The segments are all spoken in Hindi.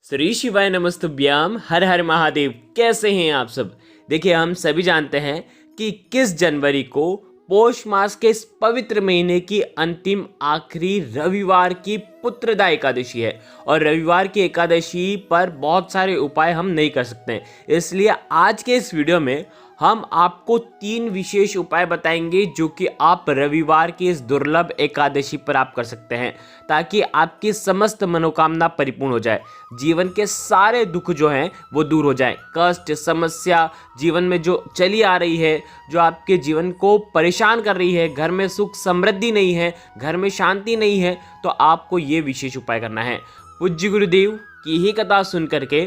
श्री शिवाय नमस्तुभ्याम। हर हर महादेव। कैसे हैं आप सब? देखिए, हम सभी जानते हैं कि 21 जनवरी को पौष मास के इस पवित्र महीने की अंतिम आखिरी रविवार की पुत्रदा एकादशी है। और रविवार की एकादशी पर बहुत सारे उपाय हम नहीं कर सकते हैं, इसलिए आज के इस वीडियो में हम आपको 3 विशेष उपाय बताएंगे जो कि आप रविवार की इस दुर्लभ एकादशी पर आप कर सकते हैं, ताकि आपकी समस्त मनोकामना परिपूर्ण हो जाए, जीवन के सारे दुख जो हैं वो दूर हो जाए। कष्ट, समस्या जीवन में जो चली आ रही है, जो आपके जीवन को परेशान कर रही है, घर में सुख समृद्धि नहीं है, घर में शांति नहीं है, तो आपको ये विशेष उपाय करना है। पूज्य गुरुदेव की ही कथा सुन करके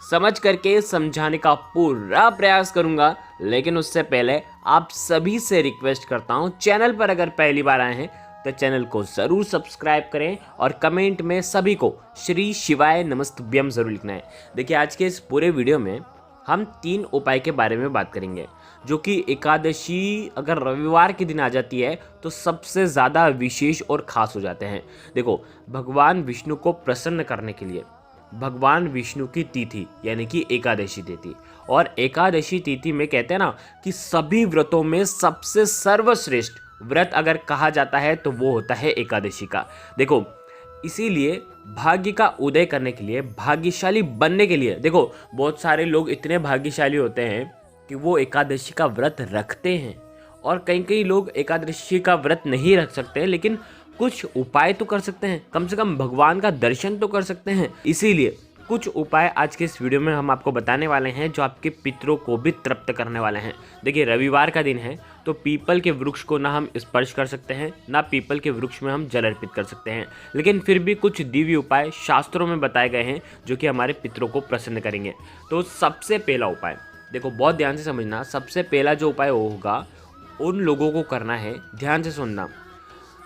समझ करके समझाने का पूरा प्रयास करूंगा, लेकिन उससे पहले आप सभी से रिक्वेस्ट करता हूं, चैनल पर अगर पहली बार आए हैं तो चैनल को ज़रूर सब्सक्राइब करें और कमेंट में सभी को श्री शिवाय नमस्तुभ्यम ज़रूर लिखना है। देखिए, आज के इस पूरे वीडियो में हम 3 उपाय के बारे में बात करेंगे, जो कि एकादशी अगर रविवार के दिन आ जाती है तो सबसे ज़्यादा विशेष और ख़ास हो जाते हैं। देखो, भगवान विष्णु को प्रसन्न करने के लिए भगवान विष्णु की तिथि यानी कि एकादशी तिथि, और एकादशी तिथि में कहते हैं ना कि सभी व्रतों में सबसे सर्वश्रेष्ठ व्रत अगर कहा जाता है तो वो होता है एकादशी का। देखो, इसीलिए भाग्य का उदय करने के लिए, भाग्यशाली बनने के लिए, देखो बहुत सारे लोग इतने भाग्यशाली होते हैं कि वो एकादशी का व्रत रखते हैं, और कई कई लोग एकादशी का व्रत नहीं रख सकते, लेकिन कुछ उपाय तो कर सकते हैं, कम से कम भगवान का दर्शन तो कर सकते हैं। इसीलिए कुछ उपाय आज के इस वीडियो में हम आपको बताने वाले हैं जो आपके पितरों को भी तृप्त करने वाले हैं। देखिए, रविवार का दिन है तो पीपल के वृक्ष को ना हम स्पर्श कर सकते हैं, ना पीपल के वृक्ष में हम जल अर्पित कर सकते हैं, लेकिन फिर भी कुछ दिव्य उपाय शास्त्रों में बताए गए हैं जो कि हमारे पितरों को प्रसन्न करेंगे। तो सबसे पहला उपाय, देखो बहुत ध्यान से समझना, सबसे पहला जो उपाय होगा उन लोगों को करना है, ध्यान से सुनना,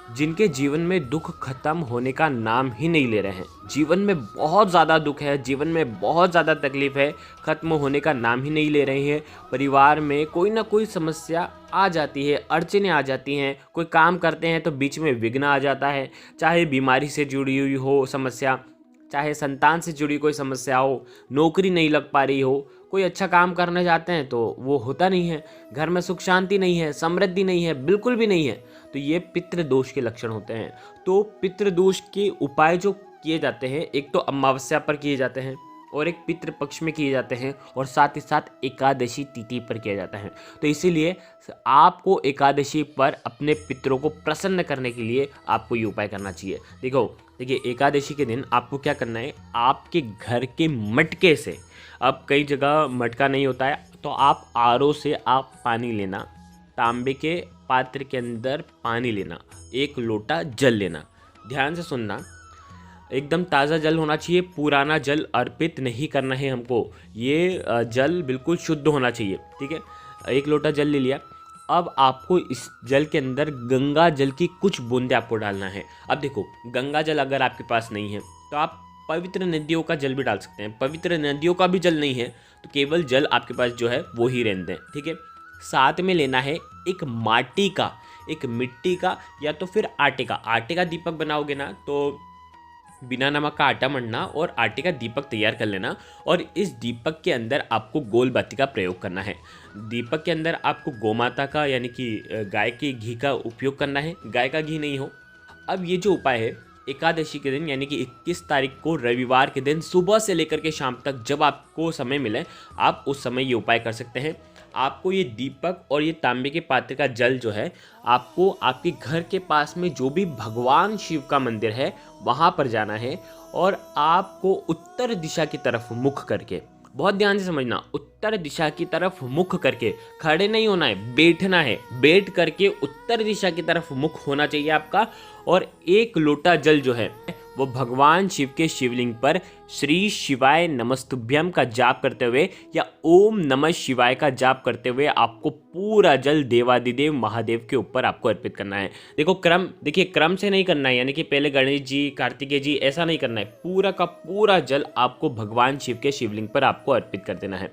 जिनके जीवन में दुख खत्म होने का नाम ही नहीं ले रहे हैं। जीवन में बहुत ज़्यादा दुख है, जीवन में बहुत ज़्यादा तकलीफ है, खत्म होने का नाम ही नहीं ले रहे हैं। परिवार में कोई ना कोई समस्या आ जाती है, अड़चनें आ जाती हैं, कोई काम करते हैं तो बीच में विघ्न आ जाता है, चाहे बीमारी से जुड़ी हुई हो समस्या, चाहे संतान से जुड़ी कोई समस्या हो, नौकरी नहीं लग पा रही हो, कोई अच्छा काम करने जाते हैं तो वो होता नहीं है, घर में सुख शांति नहीं है, समृद्धि नहीं है, बिल्कुल भी नहीं है, तो ये पितृ दोष के लक्षण होते हैं। तो पितृ दोष के उपाय जो किए जाते हैं, एक तो अमावस्या पर किए जाते हैं, और एक पितृ पक्ष में किए जाते हैं, और साथ ही साथ एकादशी तिथि पर किया जाता है। तो इसीलिए आपको एकादशी पर अपने पितरों को प्रसन्न करने के लिए आपको ये उपाय करना चाहिए। देखिए, एकादशी के दिन आपको क्या करना है, आपके घर के मटके से, अब कई जगह मटका नहीं होता है तो आप आरओ से आप पानी लेना, तांबे के पात्र के अंदर पानी लेना, 1 लोटा जल लेना। ध्यान से सुनना, एकदम ताज़ा जल होना चाहिए, पुराना जल अर्पित नहीं करना है हमको, ये जल बिल्कुल शुद्ध होना चाहिए, ठीक है। 1 लोटा जल ले लिया। अब आपको इस जल के अंदर गंगा जल की कुछ बूंदे आपको डालना है। अब देखो, गंगा जल अगर आपके पास नहीं है तो आप पवित्र नदियों का जल भी डाल सकते हैं। पवित्र नदियों का भी जल नहीं है तो केवल जल आपके पास जो है वो ही रहने दें, ठीक है। साथ में लेना है एक माटी का, एक मिट्टी का, या तो फिर आटे का दीपक बनाओगे ना तो बिना नमक का आटा मढ़ना और आटे का दीपक तैयार कर लेना, और इस दीपक के अंदर आपको गोल बाती का प्रयोग करना है। दीपक के अंदर आपको गोमाता का यानी कि गाय के घी का उपयोग करना है, गाय का घी नहीं हो। अब ये जो उपाय है, एकादशी के दिन यानी कि 21 तारीख को रविवार के दिन सुबह से लेकर के शाम तक जब आपको समय मिले, आप उस समय ये उपाय कर सकते हैं। आपको ये दीपक और ये तांबे के पात्र का जल जो है, आपको आपके घर के पास में जो भी भगवान शिव का मंदिर है वहाँ पर जाना है, और आपको उत्तर दिशा की तरफ मुख करके, बहुत ध्यान से समझना, उत्तर दिशा की तरफ मुख करके, खड़े नहीं होना है, बैठना है, बैठ करके उत्तर दिशा की तरफ मुख होना चाहिए आपका, और 1 लोटा जल जो है वो भगवान शिव के शिवलिंग पर श्री शिवाय नमस्तुभ्यम का जाप करते हुए या ओम नमः शिवाय का जाप करते हुए आपको पूरा जल देवादिदेव महादेव के ऊपर आपको अर्पित करना है। देखिए क्रम से नहीं करना है, यानी कि पहले गणेश जी, कार्तिकेय जी, ऐसा नहीं करना है। पूरा का पूरा जल आपको भगवान शिव के शिवलिंग पर आपको अर्पित कर देना है।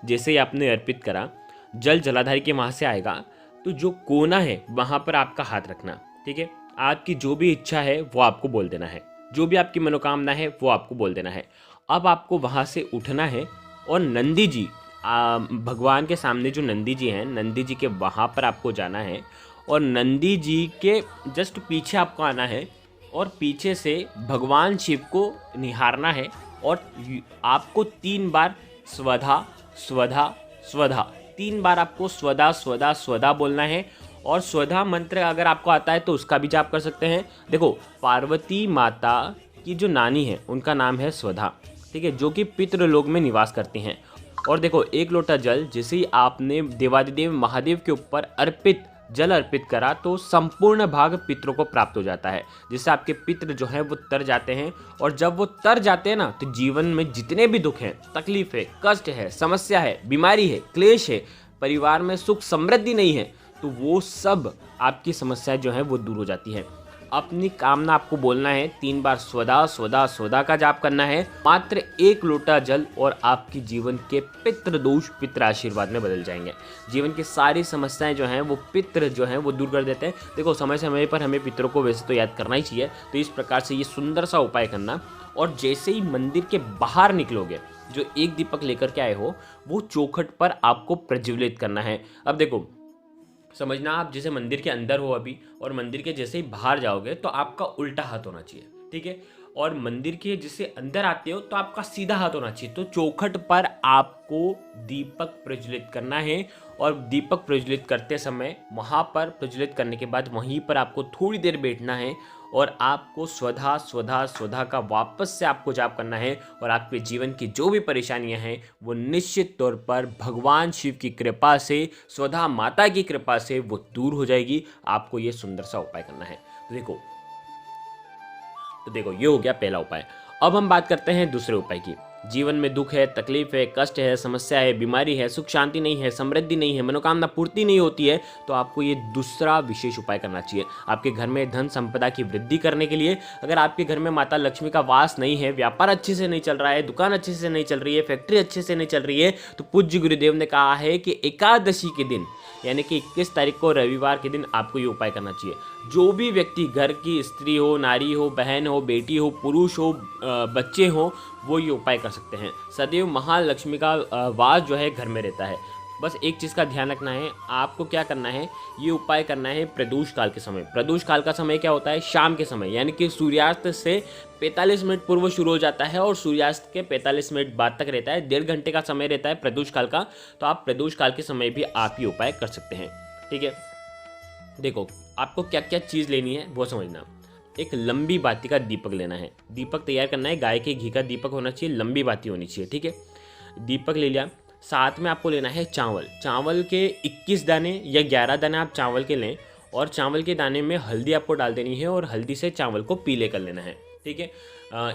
जैसे ही आपने अर्पित करा, जल जलाधारी के वहाँ से आएगा तो जो कोना है वहाँ पर आपका हाथ रखना, ठीक है। आपकी जो भी इच्छा है वो आपको बोल देना है, जो भी आपकी मनोकामना है वो आपको बोल देना है। अब आपको वहाँ से उठना है और नंदी जी, भगवान के सामने जो नंदी जी हैं, नंदी जी के वहाँ पर आपको जाना है और नंदी जी के जस्ट पीछे आपको आना है और पीछे से भगवान शिव को निहारना है और आपको 3 बार स्वधा स्वधा स्वधा, 3 बार आपको स्वधा स्वधा स्वधा बोलना है। और स्वधा मंत्र अगर आपको आता है तो उसका भी जाप कर सकते हैं। देखो, पार्वती माता की जो नानी है उनका नाम है स्वधा, ठीक है, जो कि पितृलोक में निवास करती हैं। और देखो, 1 लोटा जल जैसे ही आपने देवादिदेव महादेव के ऊपर जल अर्पित करा तो संपूर्ण भाग पितरों को प्राप्त हो जाता है, जिससे आपके पितृ जो हैं वो तर जाते हैं। और जब वो तर जाते हैं ना, तो जीवन में जितने भी दुख हैं, तकलीफ है, कष्ट है, समस्या है, बीमारी है, क्लेश है, परिवार में सुख समृद्धि नहीं है, तो वो सब आपकी समस्याएं जो है वो दूर हो जाती है। अपनी कामना आपको बोलना है, 3 बार स्वधा स्वधा स्वधा का जाप करना है, मात्र 1 लोटा जल, और आपकी जीवन के पितृ दोष पितृ आशीर्वाद में बदल जाएंगे। जीवन की सारी समस्याएं जो हैं वो पितृ जो हैं वो दूर कर देते हैं। देखो, समय समय पर हमें पितरों को वैसे तो याद करना ही चाहिए, तो इस प्रकार से ये सुंदर सा उपाय करना। और जैसे ही मंदिर के बाहर निकलोगे, जो 1 दीपक लेकर के आए हो वो चौखट पर आपको प्रज्वलित करना है। अब देखो, समझना, आप जैसे मंदिर के अंदर हो अभी और मंदिर के जैसे ही बाहर जाओगे तो आपका उल्टा हाथ होना चाहिए, ठीक है, और मंदिर के जैसे अंदर आते हो तो आपका सीधा हाथ होना चाहिए। तो चौखट पर आपको दीपक प्रज्वलित करना है और दीपक प्रज्वलित करते समय वहाँ पर प्रज्वलित करने के बाद वहीं पर आपको थोड़ी देर बैठना है और आपको स्वधा स्वधा स्वधा का वापस से आपको जाप करना है। और आपके जीवन की जो भी परेशानियां हैं वो निश्चित तौर पर भगवान शिव की कृपा से, स्वधा माता की कृपा से वो दूर हो जाएगी। आपको ये सुंदर सा उपाय करना है। तो देखो, ये हो गया पहला उपाय। अब हम बात करते हैं दूसरे उपाय की। जीवन में दुख है, तकलीफ है, कष्ट है, समस्या है, बीमारी है, सुख शांति नहीं है, समृद्धि नहीं है, मनोकामना पूर्ति नहीं होती है, तो आपको ये दूसरा विशेष उपाय करना चाहिए। आपके घर में धन संपदा की वृद्धि करने के लिए, अगर आपके घर में माता लक्ष्मी का वास नहीं है, व्यापार अच्छे से नहीं चल रहा है, दुकान अच्छे से नहीं चल रही है, फैक्ट्री अच्छे से नहीं चल रही है, तो पूज्य गुरुदेव ने कहा है कि एकादशी के दिन, यानी कि 21 तारीख को रविवार के दिन आपको ये उपाय करना चाहिए। जो भी व्यक्ति, घर की स्त्री हो, नारी हो, बहन हो, बेटी हो, पुरुष हो, बच्चे हो, वो ये उपाय कर सकते हैं। सदैव महालक्ष्मी का वास जो है घर में रहता है। बस एक चीज़ का ध्यान रखना है, आपको क्या करना है, ये उपाय करना है प्रदोष काल के समय। प्रदोष काल का समय क्या होता है? शाम के समय, यानी कि सूर्यास्त से 45 मिनट पूर्व शुरू हो जाता है और सूर्यास्त के 45 मिनट बाद तक रहता है। 1.5 घंटे का समय रहता है प्रदोष काल का। तो आप प्रदोष काल के समय भी आप ये उपाय कर सकते हैं, ठीक है। देखो, आपको क्या क्या चीज़ लेनी है वो समझना। एक लंबी बाती का दीपक लेना है। दीपक तैयार करना है, गाय के घी का दीपक होना चाहिए, लंबी बाती होनी चाहिए, ठीक है। दीपक ले लिया। साथ में आपको लेना है चावल। चावल के 21 दाने या 11 दाने आप चावल के लें और चावल के दाने में हल्दी आपको डाल देनी है और हल्दी से चावल को पीले कर लेना है, ठीक है।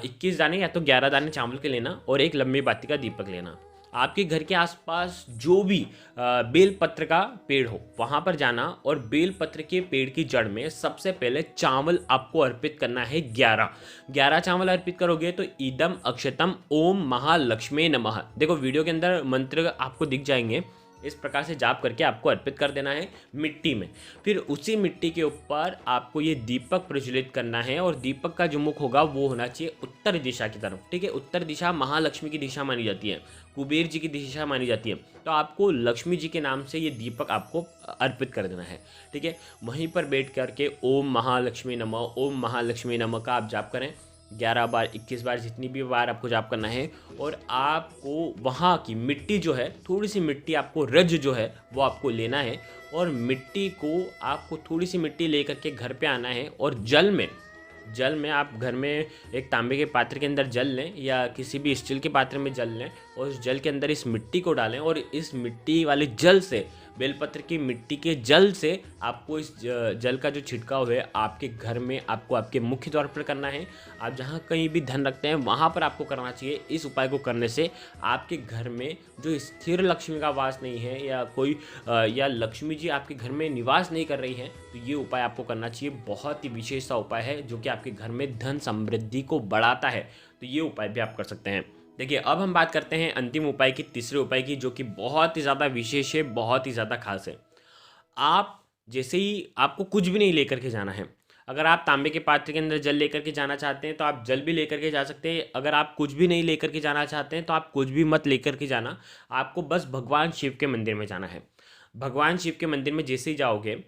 21 दाने या तो 11 दाने चावल के लेना और एक लंबी बाती का दीपक लेना। आपके घर के आसपास जो भी बेलपत्र का पेड़ हो वहाँ पर जाना और बेलपत्र के पेड़ की जड़ में सबसे पहले चावल आपको अर्पित करना है। 11 चावल अर्पित करोगे तो इदम अक्षतम ओम महालक्ष्मी नमः। देखो, वीडियो के अंदर मंत्र आपको दिख जाएंगे। इस प्रकार से जाप करके आपको अर्पित कर देना है मिट्टी में। फिर उसी मिट्टी के ऊपर आपको ये दीपक प्रज्वलित करना है और दीपक का जो मुख होगा वो होना चाहिए उत्तर दिशा की तरफ, ठीक है। उत्तर दिशा महालक्ष्मी की दिशा मानी जाती है, कुबेर जी की दिशा मानी जाती है। तो आपको लक्ष्मी जी के नाम से ये दीपक आपको अर्पित कर देना है, ठीक है। वहीं पर बैठ करके ओम महालक्ष्मी नमः, ओम महालक्ष्मी नमः का आप जाप करें 11 बार, 21 बार, जितनी भी बार आपको जाप करना है। और आपको वहाँ की मिट्टी जो है, थोड़ी सी मिट्टी आपको, रज जो है वो आपको लेना है और मिट्टी को आपको थोड़ी सी मिट्टी लेकर के घर पे आना है और जल में आप घर में एक तांबे के पात्र के अंदर जल लें या किसी भी स्टील के पात्र में जल लें और उस जल के अंदर इस मिट्टी को डालें और इस मिट्टी वाले जल से, बेलपत्र की मिट्टी के जल से आपको इस जल का जो छिड़काव है आपके घर में, आपको आपके मुख्य द्वार पर करना है। आप जहाँ कहीं भी धन रखते हैं वहाँ पर आपको करना चाहिए। इस उपाय को करने से आपके घर में जो स्थिर लक्ष्मी का वास नहीं है या कोई या लक्ष्मी जी आपके घर में निवास नहीं कर रही है, तो ये उपाय आपको करना चाहिए। बहुत ही विशेष सा उपाय है जो कि आपके घर में धन समृद्धि को बढ़ाता है। तो ये उपाय भी आप कर सकते हैं। देखिए, अब हम बात करते हैं अंतिम उपाय की, तीसरे उपाय की, जो कि बहुत ही ज़्यादा विशेष है, बहुत ही ज़्यादा खास है। आप जैसे ही, आपको कुछ भी नहीं लेकर के जाना है, अगर आप तांबे के पात्र के अंदर जल लेकर के जाना चाहते हैं तो आप जल भी लेकर के जा सकते हैं। अगर आप कुछ भी नहीं लेकर के जाना चाहते हैं तो आप कुछ भी मत लेकर के जाना, आपको बस भगवान शिव के मंदिर में जाना है। भगवान शिव के मंदिर में जैसे ही जाओगे,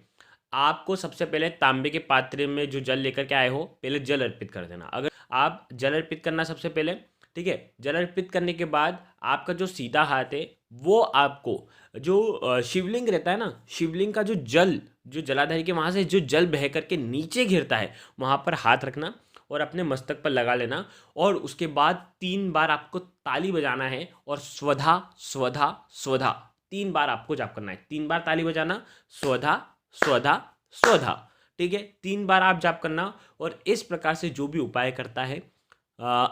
आपको सबसे पहले तांबे के पात्र में जो जल लेकर के आए हो, पहले जल अर्पित कर देना। अगर आप जल अर्पित करना सबसे पहले, ठीक है। जल अर्पित करने के बाद आपका जो सीधा हाथ है वो आपको जो शिवलिंग रहता है ना, शिवलिंग का जो जलाधारी के वहाँ से जो जल बह करके नीचे गिरता है, वहाँ पर हाथ रखना और अपने मस्तक पर लगा लेना। और उसके बाद 3 बार आपको ताली बजाना है और स्वधा स्वधा स्वधा 3 बार आपको जाप करना है। 3 बार ताली बजाना, स्वधा स्वधा स्वधा, ठीक है। 3 बार आप जाप करना। और इस प्रकार से जो भी उपाय करता है,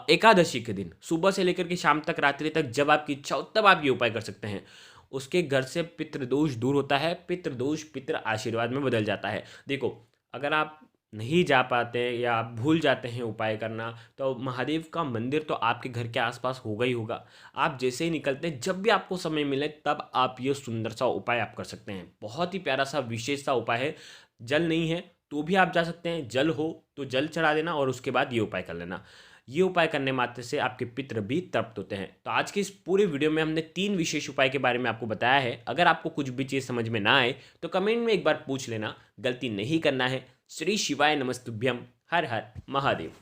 एकादशी के दिन सुबह से लेकर के शाम तक, रात्रि तक, जब आपकी इच्छा हो तब आप ये उपाय कर सकते हैं। उसके घर से पितृदोष दूर होता है, पितृदोष पितृ आशीर्वाद में बदल जाता है। देखो, अगर आप नहीं जा पाते या आप भूल जाते हैं उपाय करना, तो महादेव का मंदिर तो आपके घर के आसपास होगा ही होगा। आप जैसे ही निकलते हैं, जब भी आपको समय मिले तब आप ये सुंदर सा उपाय आप कर सकते हैं। बहुत ही प्यारा सा विशेष सा उपाय है। जल नहीं है तो भी आप जा सकते हैं, जल हो तो जल चढ़ा देना और उसके बाद ये उपाय कर लेना। ये उपाय करने मात्र से आपके पितृ भी तृप्त होते हैं। तो आज के इस पूरे वीडियो में हमने 3 विशेष उपाय के बारे में आपको बताया है। अगर आपको कुछ भी चीज़ समझ में ना आए तो कमेंट में एक बार पूछ लेना, गलती नहीं करना है। श्री शिवाय नमस्तुभ्यम। हर हर महादेव।